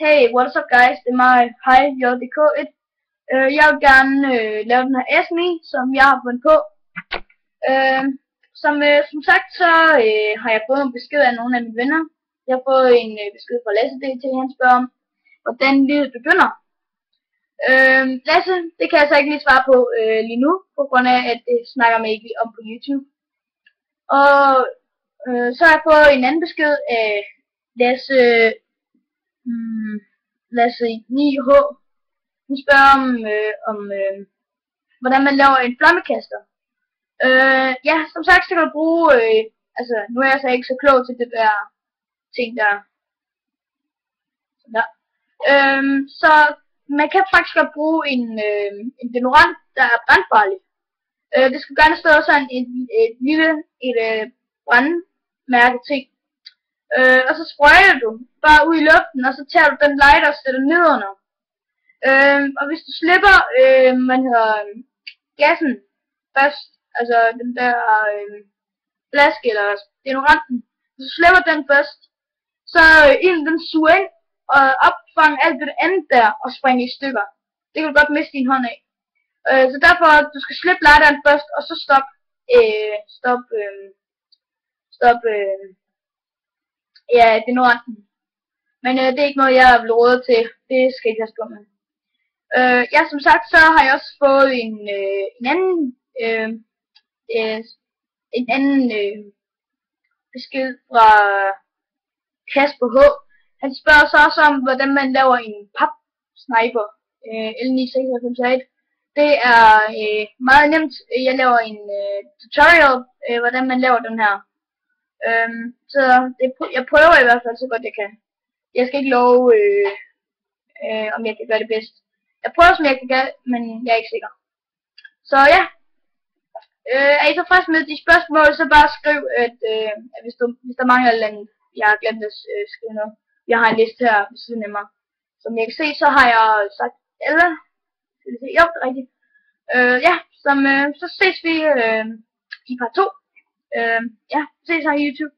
Hey, what's up guys? Det er mig, hej, JDK1. Jeg vil gerne lave den her SME, som jeg har fundet på. Som sagt, så har jeg fået en besked af nogle af mine venner. Jeg har fået en besked fra Lasse DT, han spørger om, hvordan livet begynder. Lasse, det kan jeg så ikke lige svare på lige nu, på grund af, at det snakker man ikke om på YouTube. Og så har jeg fået en anden besked af Lasse 9H. Hun spørger om hvordan man laver en flammekaster. Ja, som sagt, så kan du bruge, altså nu er jeg så ikke så klog til det der ting der. Sådan der. Så man kan faktisk godt bruge en deodorant, der er brandfarlig. Det skulle gerne stå sådan et lille brandmærke ting. Og så sprøjter du bare ud i luften, og så tager du den lighter og sætter ned under. Og hvis du slipper gassen først, altså den der flaske eller deodoranten, hvis du slipper den først, så ilden den suger ind og opfanger alt det andet der og springer i stykker. Det kan du godt miste din hånd af. Så derfor du skal slippe lighteren først, og så stop ja, deodoranten. Men det er ikke noget jeg vil råde til. Det skal ikke have stå med. Ja, som sagt, så har jeg også fået en anden besked fra Kasper H. Han spørger så også om, hvordan man laver en pap-sniper L996. Det er meget nemt. Jeg laver en tutorial, hvordan man laver den her. Så jeg prøver i hvert fald så godt jeg kan. Jeg skal ikke love, om jeg kan gøre det bedst. Jeg prøver som jeg kan gøre, men jeg er ikke sikker. Så ja. Er I tilfreds med de spørgsmål, så bare skriv, at hvis der mangler et eller andet, jeg har glemt at skrive noget. Jeg har en liste her ved siden af mig. Som jeg kan se, så har jeg sagt alle. Skal vi se, jo, det er rigtigt. Ja, så ses vi i part 2. Ja, ses her i YouTube.